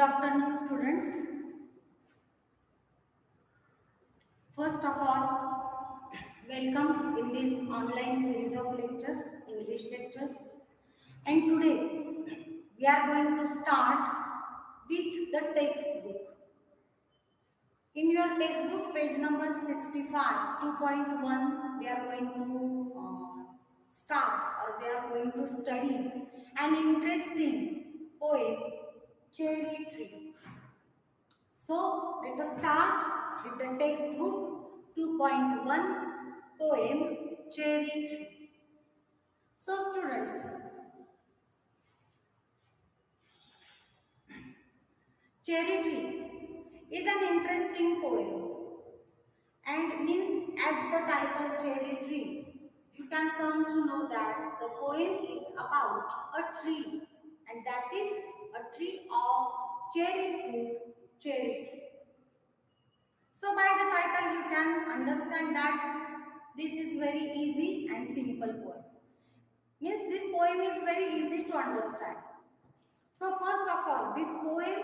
Good afternoon, students. First of all, welcome in this online series of lectures, English lectures. And today, we are going to start with the textbook. In your textbook, page number 65, 2.1, we are going to start or we are going to study an interesting poem, Cherry Tree. So let us start with the textbook 2.1 poem Cherry Tree. So students, Cherry Tree is an interesting poem and means as the title Cherry Tree, you can come to know that the poem is about a tree and that is a tree of cherry fruit, cherry tree. So by the title you can understand that this is very easy and simple poem. Means this poem is very easy to understand. So first of all, this poem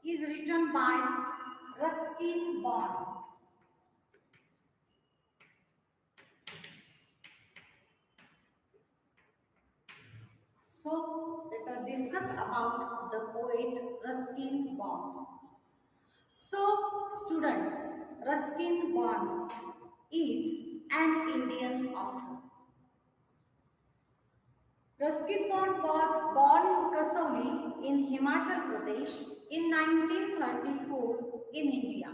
is written by Ruskin Bond. So let us discuss about the poet Ruskin Bond. So students, Ruskin Bond is an Indian author. Ruskin Bond was born in Kasauli in Himachal Pradesh in 1934 in India.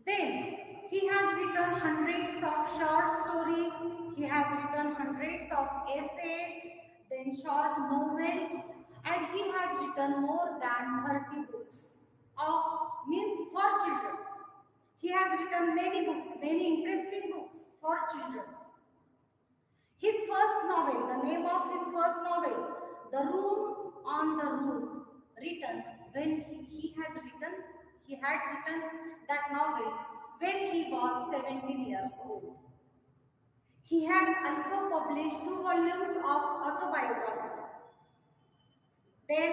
Then he has written hundreds of short stories, he has written hundreds of essays, then short novels, and he has written more than 30 books of means for children. He has written many books, many interesting books for children. His first novel, the name of his first novel, The Room on the Roof, written when he had written that novel when he was 17 years old. He has also published 2 volumes of autobiography. Then,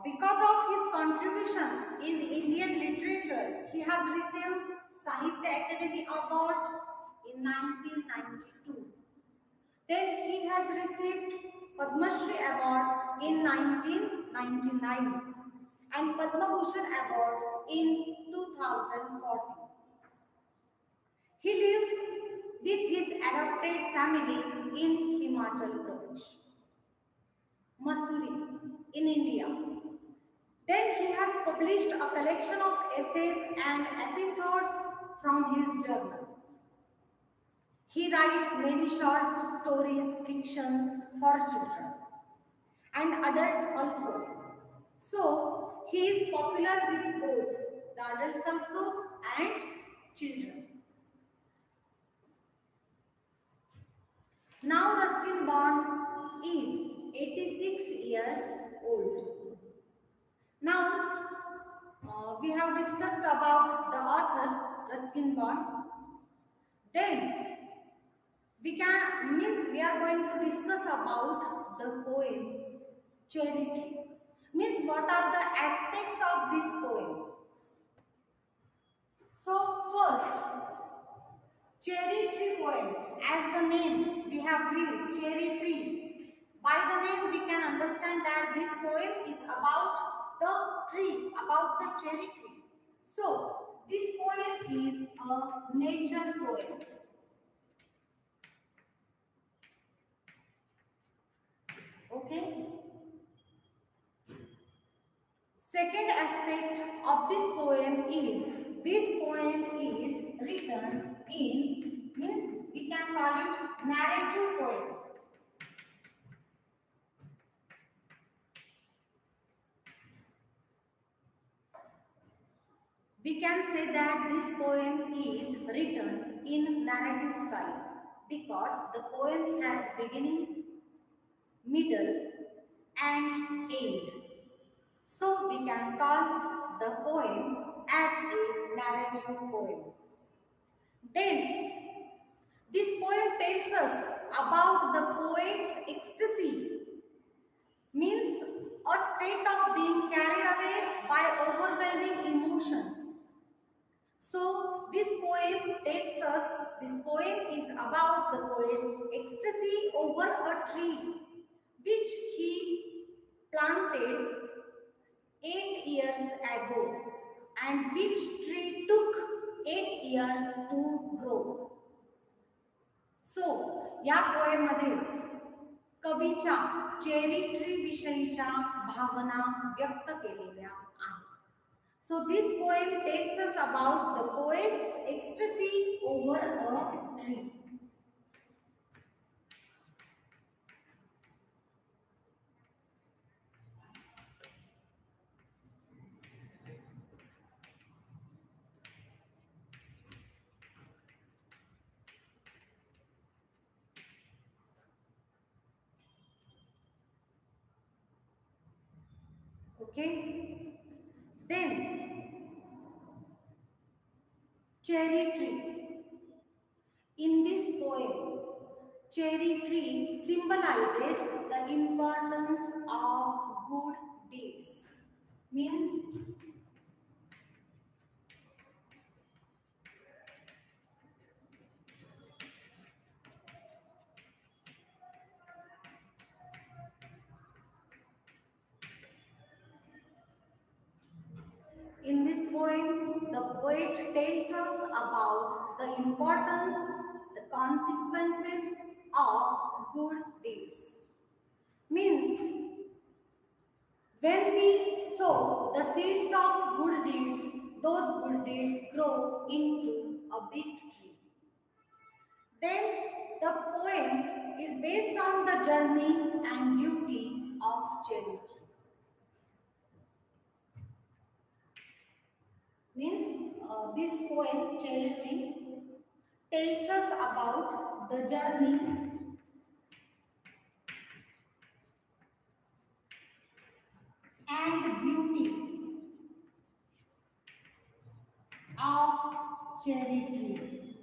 because of his contribution in Indian literature, he has received Sahitya Academy Award in 1992. Then he has received Padma Shri Award in 1999 and Padma Bhushan Award in 2014. He lives with his adopted family in Himachal Pradesh, Mussoorie, in India. Then he has published a collection of essays and episodes from his journal. He writes many short stories, fictions for children and adult also. So he is popular with both the adults also and children. Now Ruskin Bond is 86 years old. Now we have discussed about the author Ruskin Bond. Then we are going to discuss about the poem Cherry Tree. Means what are the aspects of this poem? So first, Cherry Tree poem. As the name we have read, Cherry Tree. By the name we can understand that this poem is about the tree, about the cherry tree. So this poem is a nature poem. Okay. Second aspect of this poem is written in means we can call it narrative poem. We can say that this poem is written in narrative style because the poem has beginning, middle and end. So we can call the poem as a narrative poem. Then this poem tells us about the poet's ecstasy, means a state of overwhelming emotions. So this poem takes us, this poem is about the poet's ecstasy over a tree which he planted 8 years ago and which tree took 8 years to grow. So या poem मध्ये कवीच्या cherry tree विषयीच्या भावना व्यक्त केलेल्या आहेत. So this poem takes us about the poet's ecstasy over a tree. Okay, then cherry tree. In this poem, cherry tree symbolizes the importance of good deeds. Means in this poem, the poet tells us about the importance, the consequences of good deeds. Means, when we sow the seeds of good deeds, those good deeds grow into a big tree. Then, the poem is based on the journey and beauty of cherry tree. Means this poem cherry tree tells us about the journey and beauty of cherry tree.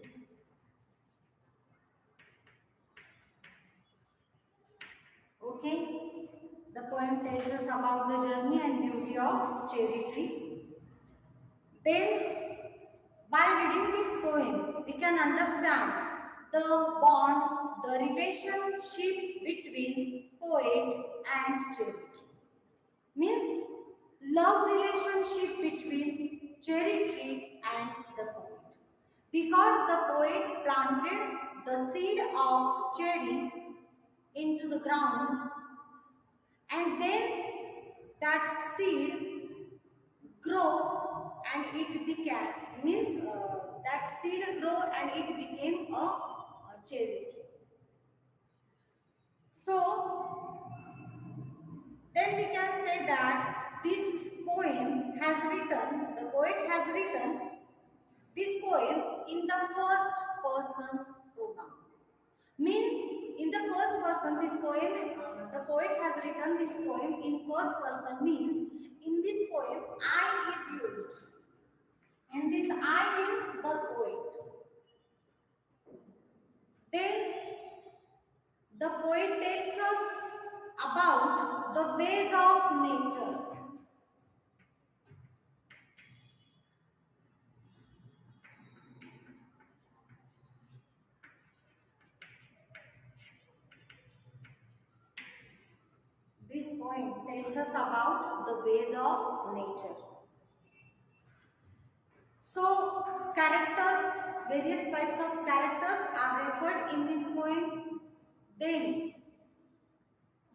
Okay, the poem tells us about the journey and beauty of cherry tree. Then, by reading this poem, we can understand the bond, the relationship between poet and cherry tree. Means love relationship between cherry tree and the poet. Because the poet planted the seed of cherry into the ground, and then that seed grow and it became, means that seed grow and it became a cherry tree. So then we can say that this poem has written, the poet has written this poem in the first person pronoun. Means in the first person this poem, the poet has written this poem in first person, means in this poem I is used. And this I means the poet. Then the poet tells us about the ways of nature. This poem tells us about the ways of nature. So, characters, various types of characters are referred in this poem. Then,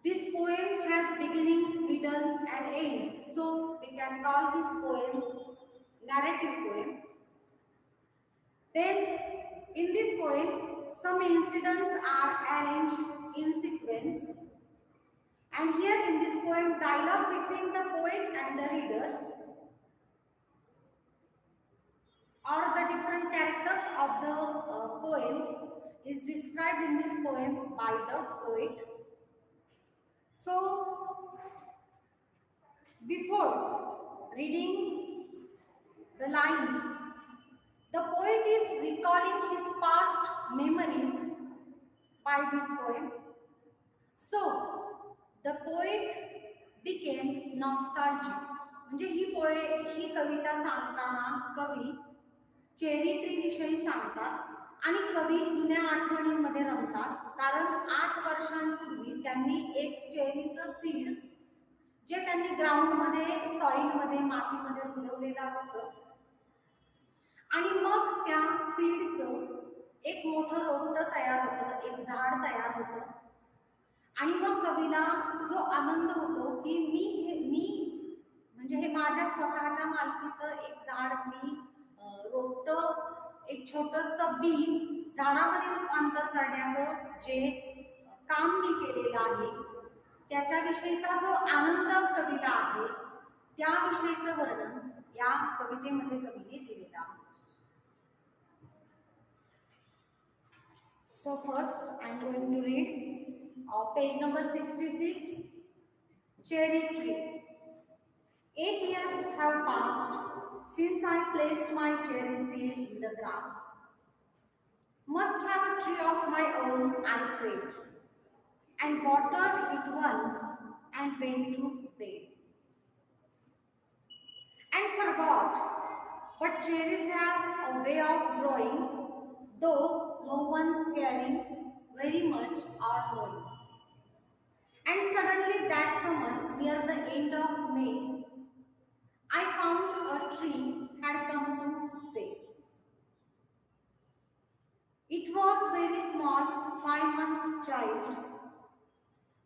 this poem has beginning, middle and end. So, we can call this poem narrative poem. Then, in this poem, some incidents are arranged in sequence. And here in this poem, dialogue between the poet and the readers, or the different characters of the poem, is described in this poem by the poet. So, before reading the lines, the poet is recalling his past memories by this poem. So, the poet became nostalgic. म्हणजे ही कविता सांगताना कवी cherry tree विषयी सांगतात आणि कवी जुन्या आठवणींमध्ये रमतात, कारण 8 वर्षांपूर्वी त्यांनी एक चेरीचं सीड जे त्यांनी ग्राउंडमध्ये सॉइलमध्ये मातीमध्ये रुजवलेलं असतं आणि मग त्या सीडचं एक मोठं रोपटं तयार होतं, एक झाड तयार होतं आणि मग कवीला जो आनंद होतो की मी म्हणजे हे माझ्या स्वतःच्या मालकीचं एक झाड मी रोपटं एक छोटंसं बी झाडामध्ये रूपांतर करण्याचं जे काम मी केलेलं आहे त्याच्याविषयीचा जो आनंद कवीला आहे त्याविषयीचं वर्णन या कवितेमध्ये कवीने दिलेलं आहे. So first I am going to read page number 66, Cherry Tree. 8 years have passed since I placed my cherry seed in the grass. Must have a tree of my own, I said, and watered it once and went to bed. And forgot, but cherries have a way of growing, though no one's caring very much or knowing. And suddenly that summer, near the end of May, I found a tree had come to stay. It was very small, 5 months child,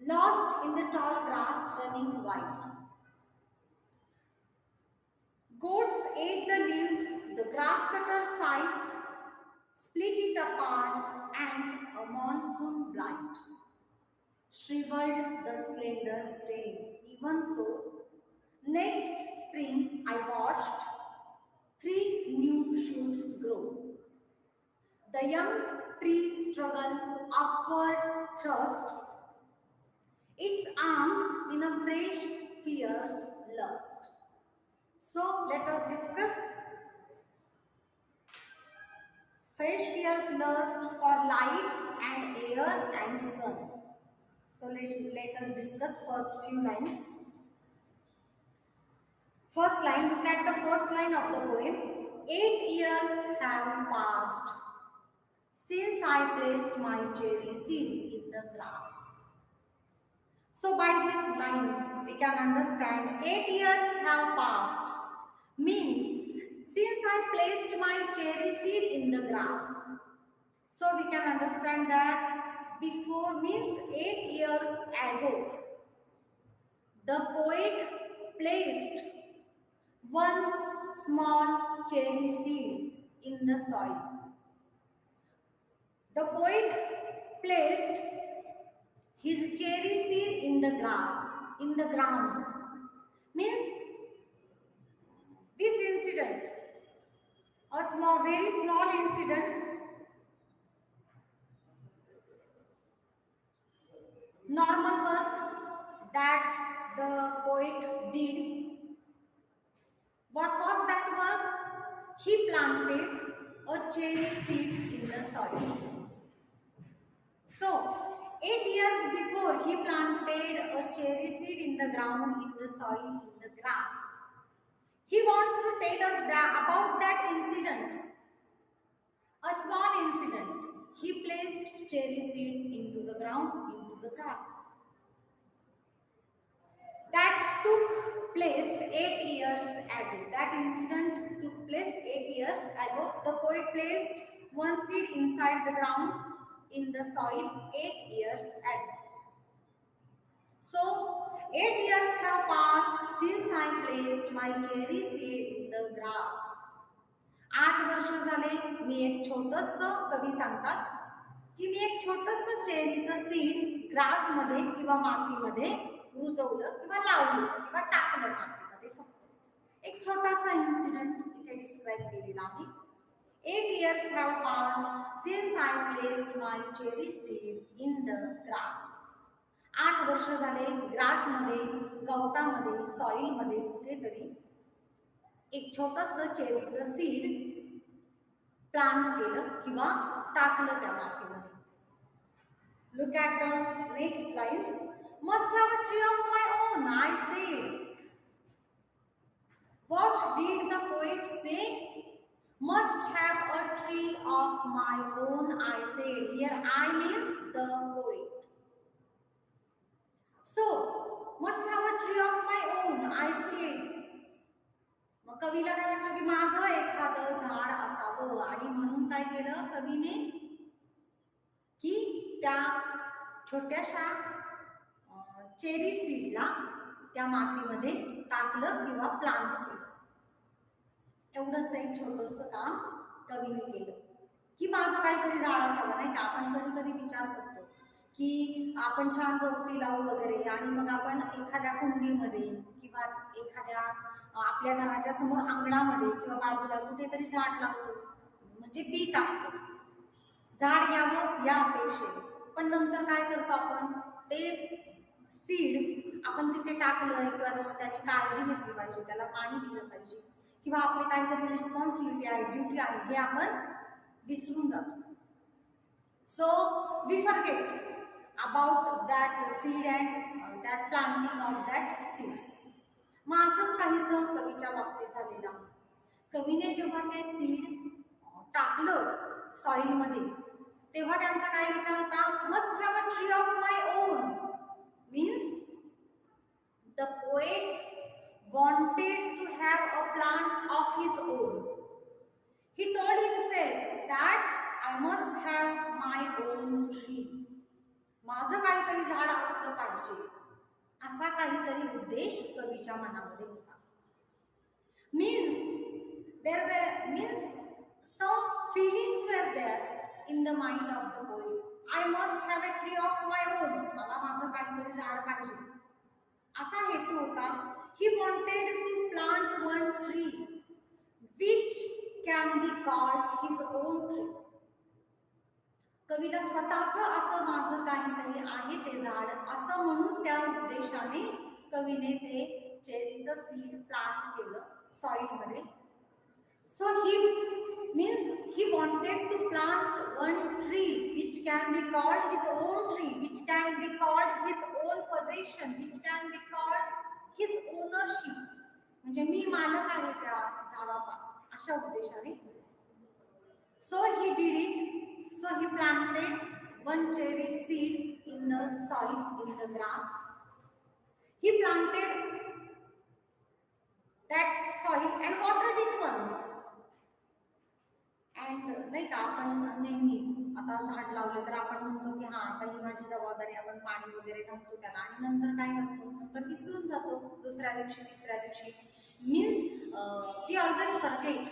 lost in the tall grass running wild. Goats ate the leaves, the grass cutter scythe, split it apart, and a monsoon blight shriveled the slender stem. Even so, next spring I watched 3 new shoots grow. The young tree struggled upward thrust, its arms in a fresh, fierce lust. So let us discuss fresh, fierce lust for light and air and sun. So let us discuss first few lines. First line, look at the first line of the poem. 8 years have passed since I placed my cherry seed in the grass. So by these lines we can understand 8 years have passed means since I placed my cherry seed in the grass. So we can understand that before means 8 years ago the poet placed one small cherry seed in the soil. The poet placed his cherry seed in the grass, in the ground. Means this incident, a small, very small incident, normal work that the poet did. What was that work? He planted a cherry seed in the soil. So, 8 years before he planted a cherry seed in the ground, in the soil, in the grass. He wants to tell us about that incident, a small incident. He placed cherry seed into the ground, into the grass. That took place 8 years ago. That incident took place 8 years ago. The poet placed one seed inside the ground in the soil 8 years ago. So 8 years have passed since I placed my cherry seed in the grass. 8 वर्ष झाले मी एक छोटंसं कवी सांगतात की मी एक छोटंसं चेरीचं seed grass मध्ये किंवा मातीमध्ये रुजवलं किंवा लावलं किंवा टाकलं मातीमध्ये. फक्त एक छोटासा इन्सिडेंट इथे डिस्क्राइब केलेला आहे. 8 years have passed since I placed my cherry seed in the grass. 8 वर्ष झाले ग्रास मध्ये, गवतामध्ये, सॉइल मध्ये कुठेतरी एक छोटंसं चेरीचं सीड प्लांट केलं किंवा टाकलं त्या मातीमध्ये. Look at the next lines. Must have a tree of my own, I said. What did the poet say? Must have a tree of my own, I said. Here I means the poet. So, must have a tree of my own, I said. मग कवीला काय वाटलं की माझं एखादं झाड असावं आणि म्हणून काय केलं कवीने की त्या छोट्याशा चेरी सीडला त्या मातीमध्ये टाकलं किंवा प्लांट केलं. एवढंच एक छोटंसं काम कवीने केलं की माझं काहीतरी झाड असावं. नाही का, आपण कधी कधी विचार करतो की आपण छान रोपटी लावू वगैरे आणि मग आपण एखाद्या कुंडीमध्ये किंवा एखाद्या आपल्या घराच्या समोर अंगणामध्ये किंवा बाजूला कुठेतरी झाड लावतो, म्हणजे बी टाकतो झाड यावं या अपेक्षेने. पण नंतर काय करतो आपण, ते सीड आपण तिथे टाकलं किंवा त्याची काळजी घेतली पाहिजे, त्याला पाणी दिलं पाहिजे किंवा आपली काहीतरी रिस्पॉन्सिबिलिटी आहे, ड्युटी आहे, हे आपण विसरून जातो. So we forget about that seed and that planting of that seeds. मग असंच काहीसं कवीच्या बाबतीत झालेलं आहे. कवीने जेव्हा ते सीड टाकलं सॉइलमध्ये तेव्हा त्यांचा काय विचार होता, must have a tree of my own. Means the poet wanted to have a plant of his own. He told himself that I must have my own tree. माझं काहीतरी झाड असलं पाहिजे, असा काहीतरी उद्देश कवीच्या मनामध्ये होता. Means some feelings were there in the mind of the poet. I must have a tree of my own. मला माझं काहीतरी झाड पाहिजे असा हेतू होता. He wanted to plant one tree which can be called his own tree. कवीला स्वतःचं असं माझं काहीतरी आहे ते झाड असं म्हणून त्या उद्देशाने कवीने ते चेरीचं सीड प्लांट केलं सॉइलमध्ये. So he wanted to plant one tree which can be called his own tree, which can be called his own possession, which can be called his ownership. म्हणजे मी मालक आहे त्या झाडाचा अशा उद्देशाने. So he did it. So he planted one cherry seed in the soil, in the grass. He planted that soil and watered it once. And नाही का, आपण नेहमीच आता झाड लावलं तर आपण म्हणतो की हा आता ही माझी जबाबदारी, आपण पाणी वगैरे घालतो त्याला आणि नंतर काय करतो, नंतर विसरून जातो दुसऱ्या दिवशी तिसऱ्या दिवशी. Means we always forget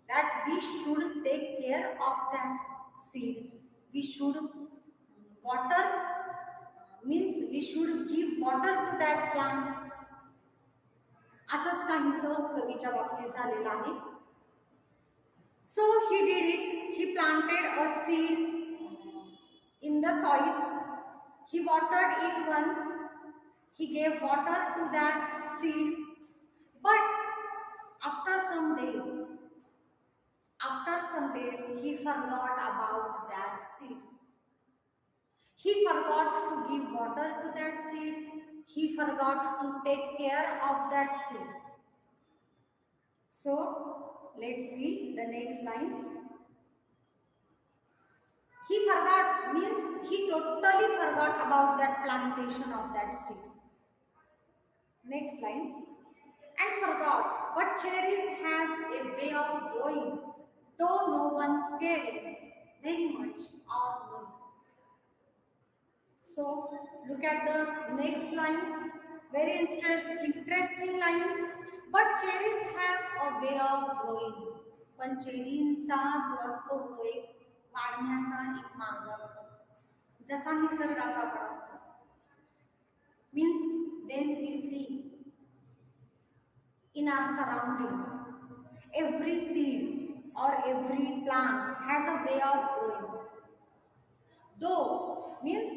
that we should take care of that seed. We should water, means we should give water to that plant. असंच काहीसं कवीच्या बाबतीत झालेलं आहे. So he did it. He planted a seed in the soil. He watered it once. He gave water to that seed. But after some days, he forgot about that seed. He forgot to give water to that seed. He forgot to take care of that seed. So let's see the next lines. He forgot means he totally forgot about that plantation of that seed. Next lines. And forgot, but cherries have a way of growing, though no one's caring very much or knowing. So look at the next lines. Very interesting lines. But cherries have a way of growing. पण चेरींचा जो असतो तो एक वाढण्याचा एक मार्ग असतो, जसा निसर्गाचा पण असतो. Means when we see in our surroundings, every seed or every plant has a way of growing. Though means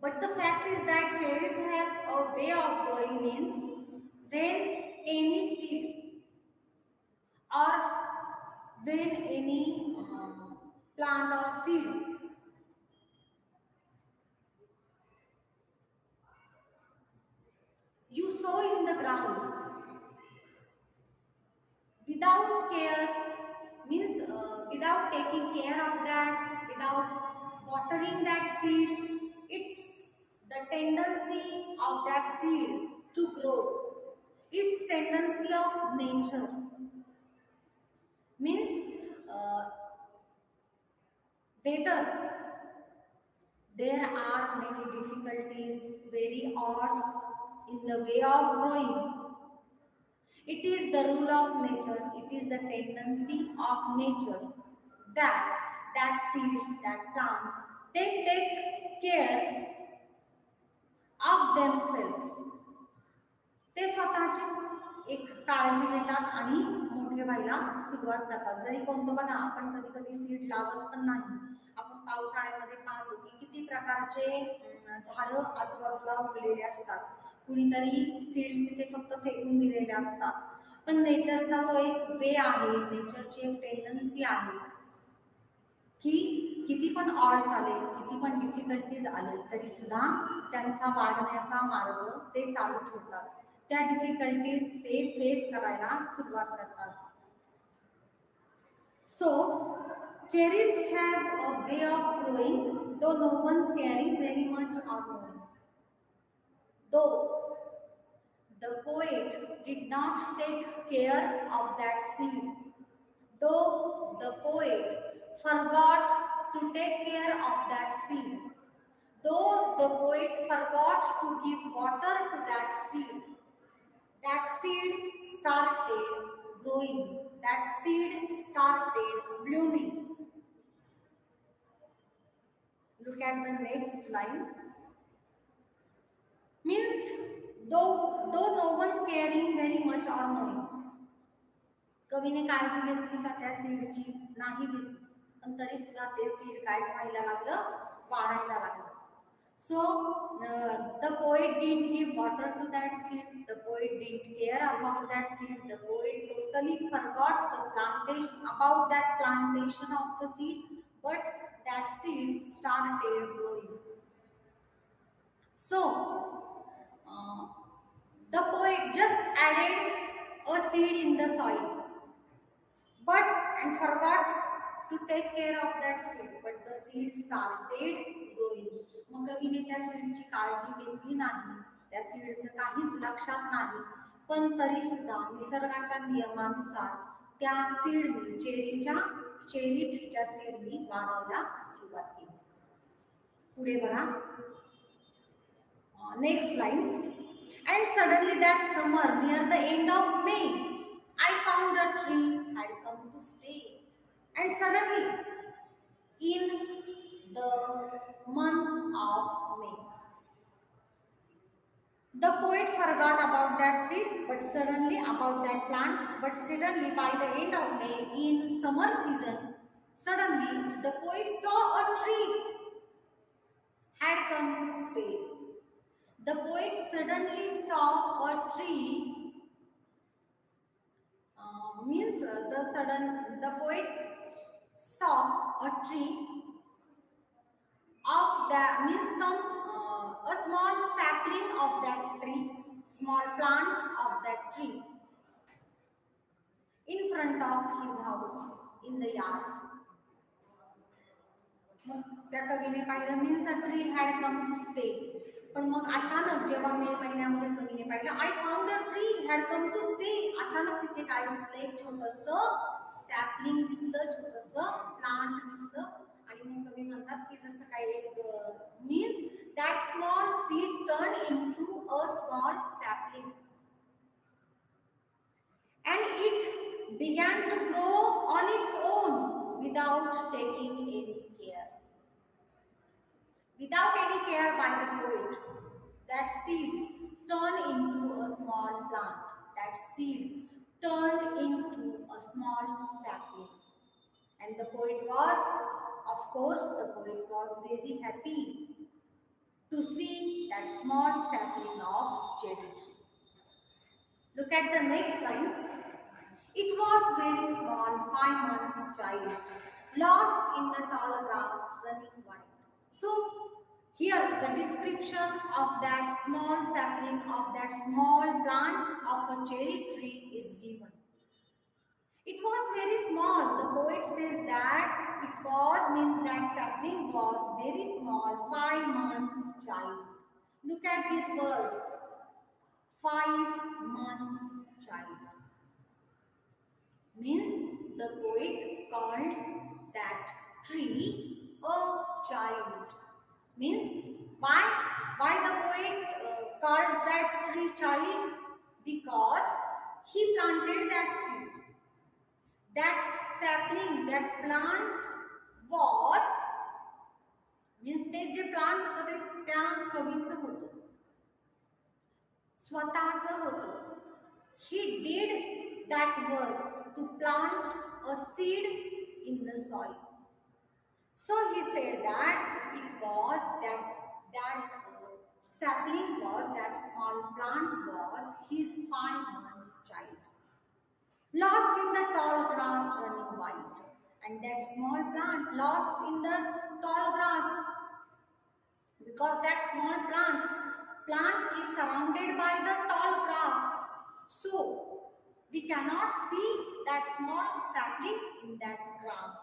but the fact is that cherries have a way of growing. Means when any seed or when any plant or seed you sow ground without care, means without taking care of that, without watering that seed. It's the tendency of that seed to grow. It's tendency of nature, means uh, whether there are many difficulties, very odds in the way of growing. It is the rule of nature, it is the tendency of nature that seeds, that plants, they take care of themselves. ते स्वतःचीच एक काळजी घेतात आणि मोठे व्हायला सुरुवात करतात. जरी कोणतं बघा, आपण कधी कधी सीड लावत पण नाही. आपण पावसाळ्यामध्ये पाहतो की किती प्रकारचे झाडं आजूबाजूला उगलेले असतात. कुणीतरी सीड्स तिथे फक्त फेकून दिलेले असतात. पण नेचरचा तो एक वे आहे, नेचरची एक टेंडन्सी आहे की किती पण ऑड्स आले, किती पण डिफिकल्टीज आले, तरी सुद्धा त्यांचा वाढण्याचा मार्ग ते चालू ठेवतात. त्या डिफिकल्टीज ते फेस करायला सुरुवात करतात. सो cherries have a way of growing though no one's caring very much or knowing. Though the poet did not take care of that seed, though the poet forgot to take care of that seed, though the poet forgot to give water to that seed started growing, that seed started blooming. Look at the next lines. Means though no one's caring very much or knowing. कवीने काळजी घेतली का त्या सीडची? नाही घेतली, पण तरी सुद्धा ते सीड काय व्हायला लागलं, वाढायला लागलं. So the poet didn't give water to that seed, the poet didn't care about that seed, the poet totally forgot the plantation, about that plantation of the seed, but that seed started growing. So the poet just added a seed in the soil, and forgot to take care of that seed, but the seed started growing. मग कवीने त्या सीडची काळजी घेतली नाही, त्या सीडचं काहीच लक्षात नाही, पण तरी सुद्धा निसर्गाच्या नियमानुसार त्या सीडनी, चेरी ट्रीच्या सीडनी वाढायला सुरुवात केली. पुढे बघा, next lines. And suddenly that summer, near the end of May, I found a tree had come to stay. And suddenly, in the month of May, the poet forgot about that seed, but suddenly about that plant, but suddenly by the end of May, in summer season, suddenly the poet saw a tree had come to stay. The poet suddenly saw a tree, means the poet saw a tree of that, means a small sapling of that tree, small plant of that tree in front of his house, in the yard. मग त्या कवीने पाहिलं, means a tree had come to stay. पण मग अचानक जेव्हा May महिन्यामध्ये कवीने पाहिलं, I found a tree had come to stay, अचानक तिथे काय दिसलं, एक छोटंसं सॅपलिंग दिसलं, छोटंसं प्लांट दिसलं. आणि मग कवी म्हणतात की जसं काय एक means that small seed turn into a small sapling and it began to grow on its own without taking any care. Without any care by the poet, that seed turned into a small plant. That seed turned into a small sapling. And the poet was, of course, the poet was very happy to see that small sapling of cherry tree. Look at the next lines. It was very small, 5 months child, lost in the tall grass running wild. So Here, the description of that small sapling, of that small plant of a cherry tree is given. It was very small. The poet says that it was means that sapling was very small, 5 months child. Look at these words, 5 months child. Means the poet called that tree a child. Means why the poet called that tree child? Because he planted that seed. That sapling, that plant was means ते जे plant होतं ते त्या कवीचं होतं, स्वतःचं होतं. He did that work to plant a seed in the soil. So he said that it was that sapling was, that small plant was his 5 months child. Lost in the tall grass running wild. And that small plant lost in the tall grass. Because that small plant is surrounded by the tall grass. So we cannot see that small sapling in that grass.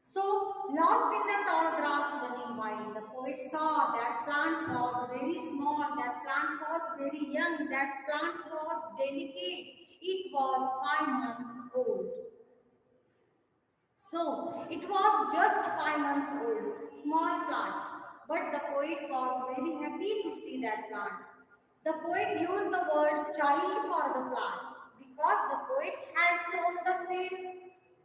So, lost in the tall grass running wild, the poet saw that plant was very small, that plant was very young, that plant was delicate. It was 5 months old. So, it was just 5 months old, small plant. But the poet was very happy to see that plant. The poet used the word child for the plant because the poet had sown the seed.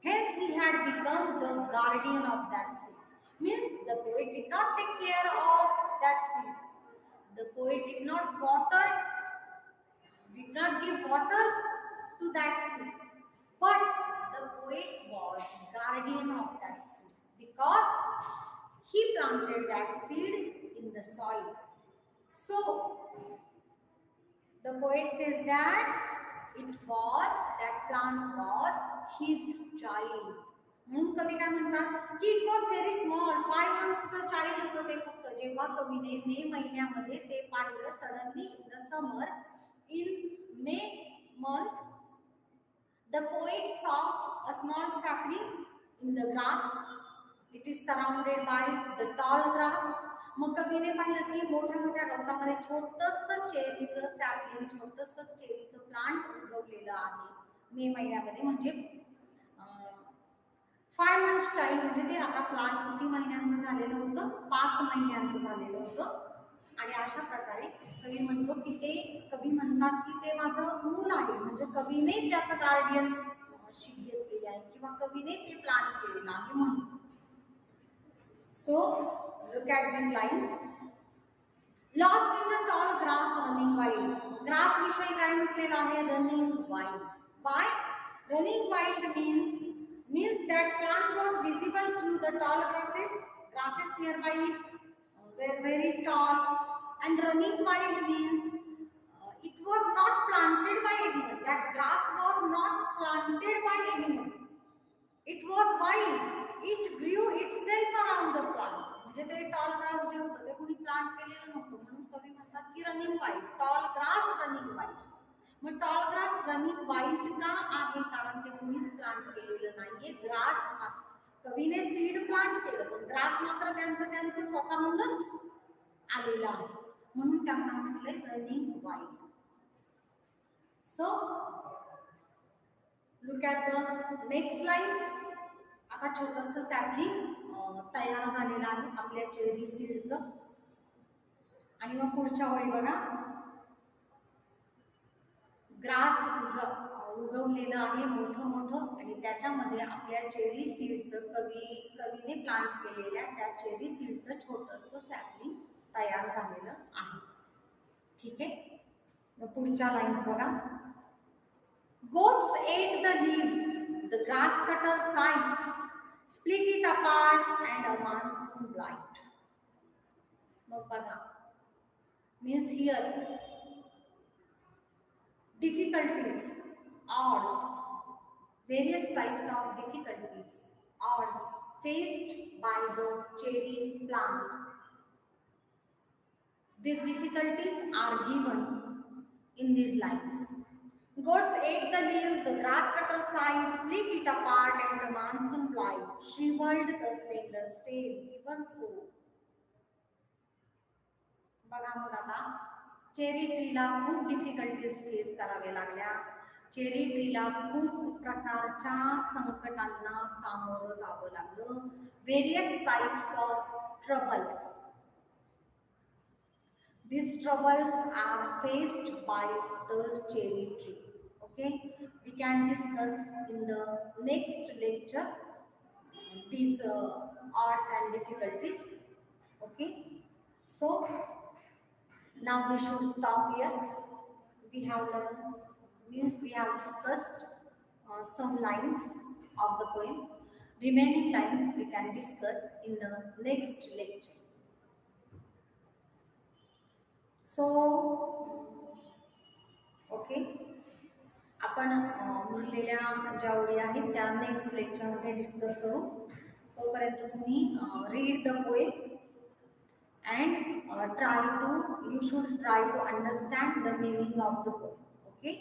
Hence, he had become the guardian of that seed. Means the poet did not take care of that seed. The poet did not give water to that seed. But the poet was guardian of that seed because he planted that seed in the soil. So, the poet says that that plant was his child. म्हणून कवी काय म्हणतात की it was very small, 5 मंथ्सचं child होतं ते फक्त. जेव्हा कवीने मे महिन्यामध्ये ते पाहिलं, suddenly in the summer, in May month, the poet saw a small sapling in the grass. It is surrounded by the tall grass. मग कवीने पाहिलं की मोठ्या मोठ्या गवतामध्ये छोटंसं चेरीचं सॅपलिंग, छोटंसं चेरीचं प्लांट उगवलेलं आहे मे महिन्यामध्ये. म्हणजे 5 मंथ्स चाइल्ड म्हणजे ते आता प्लांट किती महिन्यांचं झालेलं होतं? 5 महिन्यांचं झालेलं होतं. आणि अशा प्रकारे कवी म्हणतो की ते, कवी म्हणतात की ते माझं मूल आहे, म्हणजे कवीने त्याचं गार्डियनशिप घेतलेली आहे किंवा कवीने ते प्लांट केलेलं आहे म्हणून. So, look at these lines. Lost in the tall grass running wild. Grass विषयी काय म्हटलेलं आहे? Running wild. Why? Running wild means that plant was visible through the tall grasses. Grasses nearby it were very tall. And running wild means it was not planted by anyone. That grass was not planted by anyone. It was wild. It grew itself around the plant. म्हणजे ते toll grass जे होतं ते कोणी plant केलेलं नव्हतं. म्हणून कवी म्हणतात की running wild, tall grass running wild. मग टॉल ग्रास रनिंग वाईल्ड का आहे? कारण ते कोणीच प्लांट केलेलं नाहीये. ग्रास, कवीने सीड प्लांट केलं, पण ग्रास मात्र त्यांचं स्वतःहूनच आलेलं आहे, म्हणून त्यांना म्हटलंय running wild. So look at the next lines. आता छोटंसं सॅपलिंग तयार झालेलं आहे आपल्या चेरी सीडचं. आणि मग पुढच्या ओळी बघा, ग्रास उगवलेलं आहे मोठं मोठं, आणि त्याच्यामध्ये आपल्या चेरी सीडचं कवीने प्लांट केलेल्या त्या चेरी सीडचं छोटंसं सॅपलिंग तयार झालेलं आहे. ठीक आहे. मग पुढच्या लाईन्स बघा. Goats ate the leaves, the grass cutter sighed, split it apart and a monsoon blight. मग बघा, means here difficulties, odds, various types of difficulties, odds faced by the cherry plant. These difficulties are given in these lines. Goats ate the leaves, the grass cutter sighed, split it apart, and the monsoon blight shriveled the slender stem. Even so, बघा मग आता cherry ट्रीला खूप difficulties face करावे लागल्या. Cherry ट्रीला खूप प्रकारच्या संकटांना सामोरं जावं लागलं. Various types of troubles. These troubles are faced by the cherry tree. Okay, we can discuss in the next lecture these arts and difficulties. Okay, so now we should stop here. We have learned, means we have discussed some lines of the poem. Remaining lines we can discuss in the next lecture. So okay, आपण उरलेल्या ज्या ओळी आहेत त्या next लेक्चरमध्ये discuss करू. तोपर्यंत तुम्ही read the poem and try to, you should try to understand the meaning of the poem. Okay.